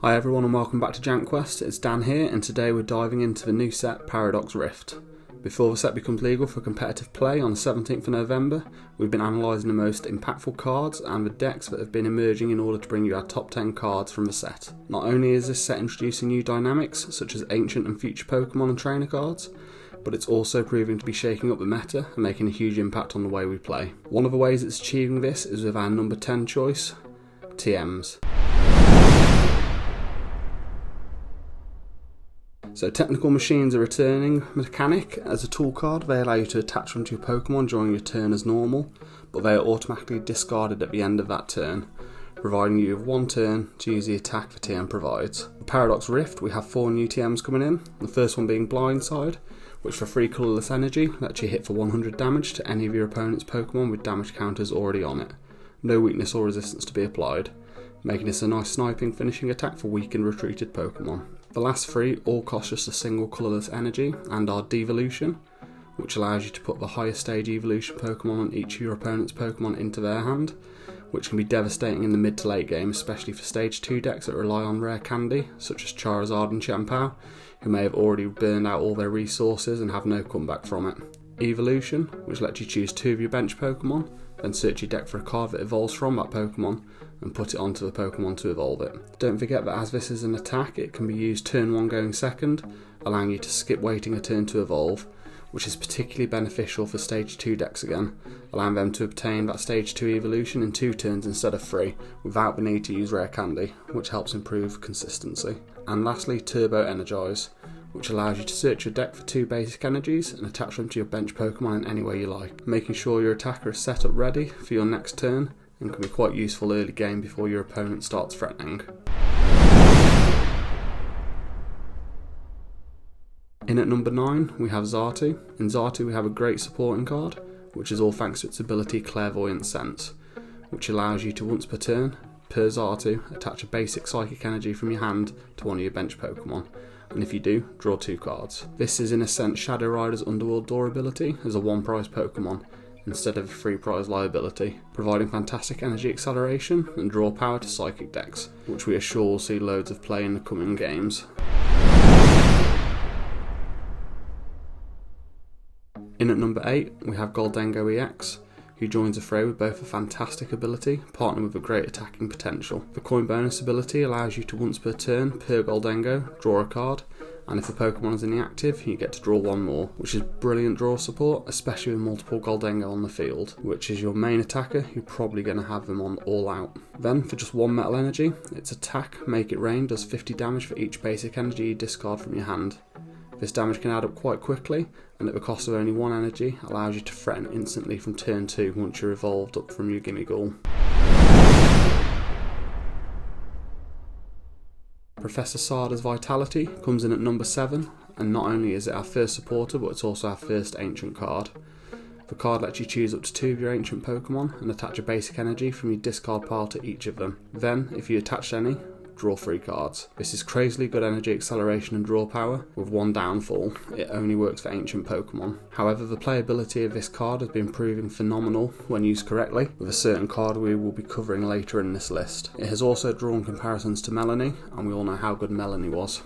Hi everyone and welcome back to JankQuest, it's Dan here and today we're diving into the new set Paradox Rift. Before the set becomes legal for competitive play on the 17th of November, we've been analysing the most impactful cards and the decks that have been emerging in order to bring you our top 10 cards from the set. Not only is this set introducing new dynamics such as ancient and future Pokémon and trainer cards, but it's also proving to be shaking up the meta and making a huge impact on the way we play. One of the ways it's achieving this is with our number 10 choice, TMs. So Technical Machines are returning mechanic as a tool card. They allow you to attach them to your Pokemon during your turn as normal, but they are automatically discarded at the end of that turn, providing you with one turn to use the attack the TM provides. For Paradox Rift we have 4 new TMs coming in, the first one being Blindside, which for free colourless energy lets you hit for 100 damage to any of your opponent's Pokemon with damage counters already on it. No weakness or resistance to be applied, making this a nice sniping finishing attack for weak and retreated Pokemon. The last 3 all cost just a single colourless energy and are Devolution, which allows you to put the highest stage evolution Pokemon on each of your opponent's Pokemon into their hand, which can be devastating in the mid to late game, especially for stage 2 decks that rely on rare candy, such as Charizard and Champao, who may have already burned out all their resources and have no comeback from it. Evolution, which lets you choose 2 of your bench Pokemon, then search your deck for a card that evolves from that Pokemon and put it onto the Pokemon to evolve it. Don't forget that as this is an attack, it can be used turn 1 going second, allowing you to skip waiting a turn to evolve, which is particularly beneficial for stage 2 decks again, allowing them to obtain that stage 2 evolution in 2 turns instead of 3, without the need to use rare candy, which helps improve consistency. And lastly, Turbo Energize, which allows you to search your deck for 2 basic energies and attach them to your bench Pokemon in any way you like, making sure your attacker is set up ready for your next turn and can be quite useful early game before your opponent starts threatening. In at number 9 we have Xatu. In Xatu we have a great supporting card, which is all thanks to its ability Clairvoyant Sense, which allows you to once per turn, per Xatu, attach a basic psychic energy from your hand to one of your bench Pokemon, and if you do, draw 2 cards. This is in a sense Shadow Rider's Underworld Door ability as a 1 prize Pokemon, instead of a 3 prize liability, providing fantastic energy acceleration and draw power to psychic decks, which we are sure will see loads of play in the coming games. In at number 8 we have Goldengo EX, who joins the fray with both a fantastic ability, partnered with a great attacking potential. The coin bonus ability allows you to once per turn, per Goldengo, draw a card, and if the Pokemon is in the active, you get to draw 1 more, which is brilliant draw support, especially with multiple Goldengo on the field, which is your main attacker, you're probably going to have them on all out. Then, for just 1 metal energy, its attack, Make It Rain, does 50 damage for each basic energy you discard from your hand. This damage can add up quite quickly, and at the cost of only 1 energy, allows you to threaten instantly from turn 2 once you're evolved up from your Gimmighoul. Professor Sada's Vitality comes in at number 7, and not only is it our first supporter, but it's also our first ancient card. The card lets you choose up to 2 of your ancient Pokemon and attach a basic energy from your discard pile to each of them. Then, if you attach any, draw 3 cards. This is crazily good energy acceleration and draw power, with 1 downfall: it only works for ancient Pokemon. However, the playability of this card has been proving phenomenal when used correctly, with a certain card we will be covering later in this list. It has also drawn comparisons to Melanie, and we all know how good Melanie was.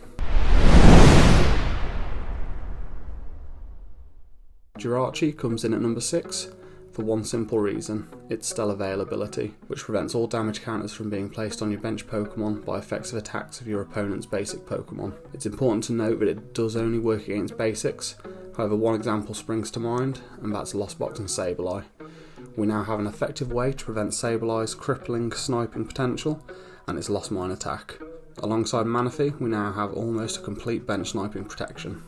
Jirachi comes in at number 6, for one simple reason: its stellar availability, which prevents all damage counters from being placed on your bench Pokemon by effects of attacks of your opponent's basic Pokemon. It's important to note that it does only work against basics, however one example springs to mind, and that's Lost Box and Sableye. We now have an effective way to prevent Sableye's crippling sniping potential and its Lost Mine attack. Alongside Manaphy, we now have almost a complete bench sniping protection.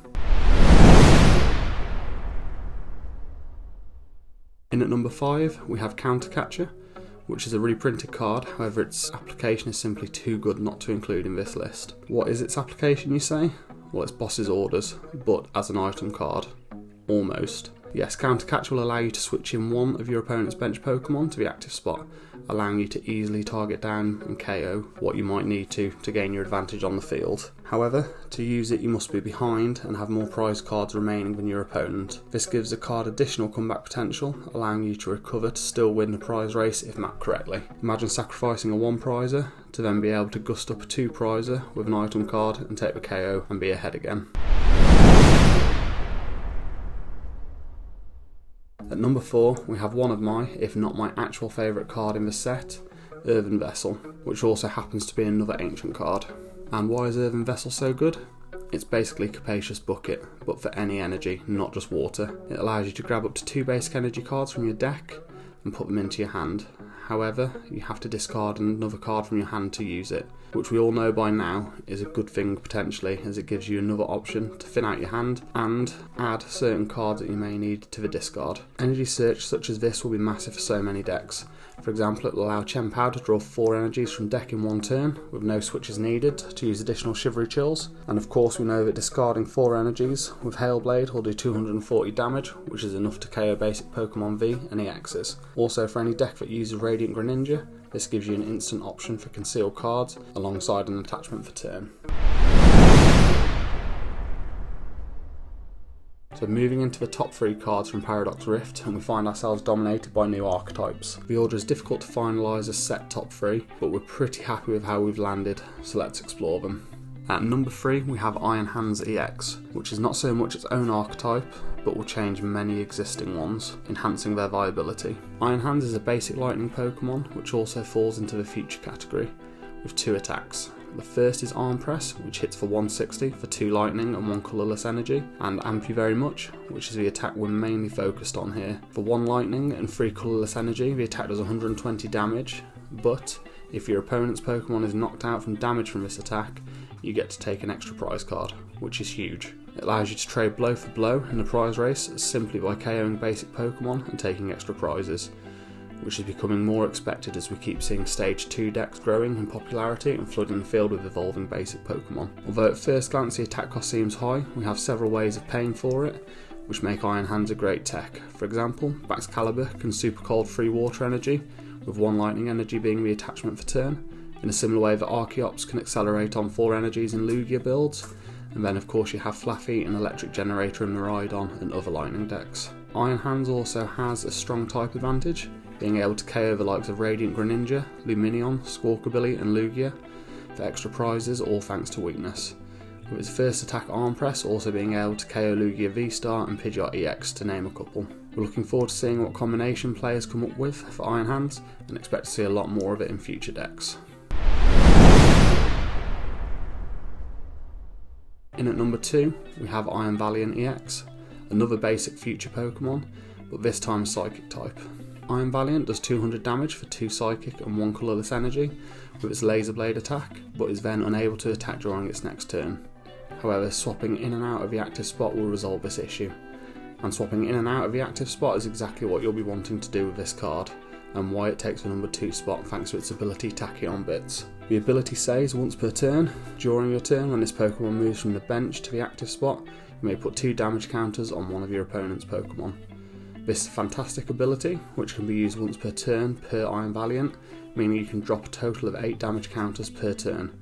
In at number 5 we have Countercatcher, which is a reprinted card, however its application is simply too good not to include in this list. What is its application, you say? Well, it's Boss's Orders, but as an item card. Almost. Yes, Countercatcher will allow you to switch in one of your opponent's bench Pokemon to the active spot, allowing you to easily target down and KO what you might need to gain your advantage on the field. However, to use it you must be behind and have more prize cards remaining than your opponent. This gives the card additional comeback potential, allowing you to recover to still win the prize race if mapped correctly. Imagine sacrificing a 1 prizer to then be able to gust up a 2 prizer with an item card and take the KO and be ahead again. At number 4, we have one of my, if not my actual favourite card in the set, Earthen Vessel, which also happens to be another ancient card. And why is Earthen Vessel so good? It's basically Capacious Bucket, but for any energy, not just water. It allows you to grab up to 2 basic energy cards from your deck and put them into your hand. However, you have to discard another card from your hand to use it, which we all know by now is a good thing potentially, as it gives you another option to thin out your hand and add certain cards that you may need to the discard. Energy search such as this will be massive for so many decks. For example, it will allow Chien-Pao to draw 4 energies from deck in 1 turn, with no switches needed to use additional Chivalry Chills. And of course we know that discarding 4 energies with Hailblade will do 240 damage, which is enough to KO basic Pokemon V and EXs. Also, for any deck that uses Radiant Greninja, this gives you an instant option for concealed cards alongside an attachment for turn. So moving into the top 3 cards from Paradox Rift, and we find ourselves dominated by new archetypes. The order is difficult to finalise a set top 3, but we're pretty happy with how we've landed, so let's explore them. At number 3 we have Iron Hands EX, which is not so much its own archetype, but will change many existing ones, enhancing their viability. Iron Hands is a basic lightning Pokemon, which also falls into the future category, with 2 attacks. The first is Arm Press, which hits for 160 for 2 lightning and 1 colourless energy, and Amp You Very Much, which is the attack we're mainly focused on here. For 1 lightning and 3 colourless energy, the attack does 120 damage, but if your opponent's Pokemon is knocked out from damage from this attack, you get to take an extra prize card, which is huge. It allows you to trade blow for blow in the prize race simply by KOing basic Pokemon and taking extra prizes, which is becoming more expected as we keep seeing Stage 2 decks growing in popularity and flooding the field with evolving basic Pokemon. Although at first glance the attack cost seems high, we have several ways of paying for it, which make Iron Hands a great tech. For example, Baxcalibur can Super Cold free water energy, with 1 lightning energy being the attachment for turn, in a similar way that Archeops can accelerate on 4 energies in Lugia builds, and then of course you have Flaffy and Electric Generator in Miraidon and other lightning decks. Iron Hands also has a strong type advantage, being able to KO the likes of Radiant Greninja, Lumineon, Squawkabilly and Lugia for extra prizes, all thanks to weakness. With its first attack Arm Press also being able to KO Lugia V-Star and Pidgeot EX, to name a couple. We're looking forward to seeing what combination players come up with for Iron Hands, and expect to see a lot more of it in future decks. In at number 2, we have Iron Valiant EX, another basic future Pokemon, but this time Psychic type. Iron Valiant does 200 damage for 2 Psychic and 1 colourless energy with its Laser Blade attack, but is then unable to attack during its next turn. However, swapping in and out of the active spot will resolve this issue, and swapping in and out of the active spot is exactly what you'll be wanting to do with this card, and why it takes the number 2 spot thanks to its ability Tachyon Bits. The ability says once per turn, during your turn when this Pokemon moves from the bench to the active spot, you may put 2 damage counters on one of your opponent's Pokemon. This is a fantastic ability, which can be used once per turn per Iron Valiant, meaning you can drop a total of 8 damage counters per turn,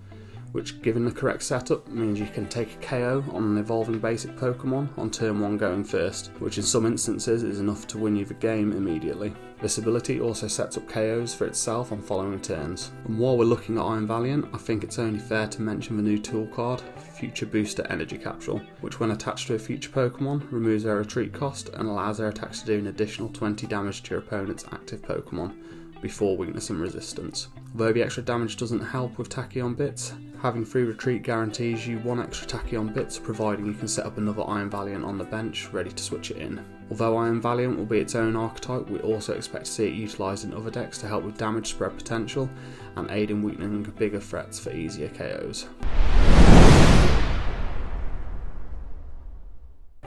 which given the correct setup means you can take a KO on an evolving basic Pokemon on turn 1 going first, which in some instances is enough to win you the game immediately. This ability also sets up KOs for itself on following turns. And while we're looking at Iron Valiant, I think it's only fair to mention the new tool card, Future Booster Energy Capsule, which when attached to a future Pokemon removes their retreat cost and allows their attacks to do an additional 20 damage to your opponent's active Pokemon, before weakness and resistance. Although the extra damage doesn't help with Tachyon Bits, having free retreat guarantees you 1 extra Tachyon Bits, providing you can set up another Iron Valiant on the bench ready to switch it in. Although Iron Valiant will be its own archetype, we also expect to see it utilised in other decks to help with damage spread potential and aid in weakening bigger threats for easier KOs.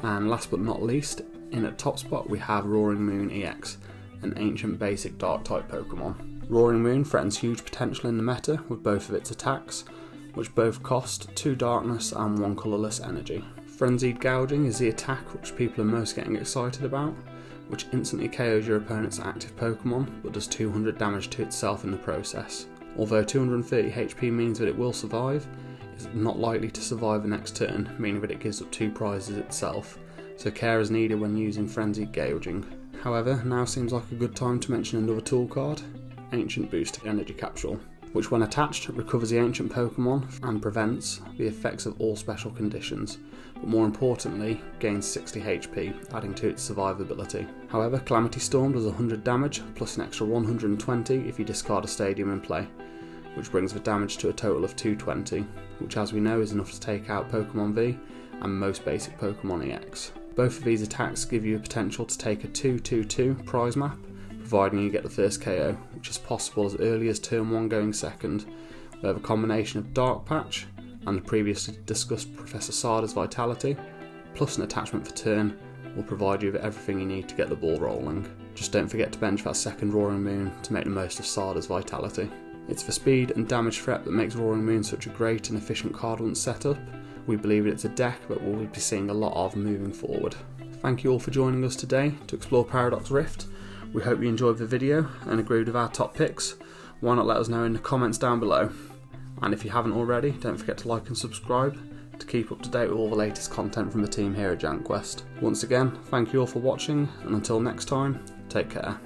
And last but not least, in at top spot we have Roaring Moon EX, an ancient basic dark type Pokemon. Roaring Moon threatens huge potential in the meta with both of its attacks, which both cost 2 darkness and 1 colourless energy. Frenzied Gouging is the attack which people are most getting excited about, which instantly KOs your opponent's active Pokémon, but does 200 damage to itself in the process. Although 230 HP means that it will survive, it's not likely to survive the next turn, meaning that it gives up 2 prizes itself, so care is needed when using Frenzied Gouging. However, now seems like a good time to mention another tool card, Ancient Boost Energy Capsule, which when attached recovers the ancient Pokémon and prevents the effects of all special conditions, but more importantly gains 60 HP, adding to its survivability. However, Calamity Storm does 100 damage plus an extra 120 if you discard a stadium in play, which brings the damage to a total of 220, which as we know is enough to take out Pokémon V and most basic Pokémon EX. Both of these attacks give you a potential to take a 2-2-2 prize map, providing you get the first KO, which is possible as early as turn 1 going second, where the combination of Dark Patch and the previously discussed Professor Sada's Vitality, plus an attachment for turn, will provide you with everything you need to get the ball rolling. Just don't forget to bench that second Roaring Moon to make the most of Sada's Vitality. It's the speed and damage threat that makes Roaring Moon such a great and efficient card once set up. We believe it's a deck that we'll be seeing a lot of moving forward. Thank you all for joining us today to explore Paradox Rift. We hope you enjoyed the video and agreed with our top picks. Why not let us know in the comments down below? And if you haven't already, don't forget to like and subscribe to keep up to date with all the latest content from the team here at JanQuest. Once again, thank you all for watching, and until next time, take care.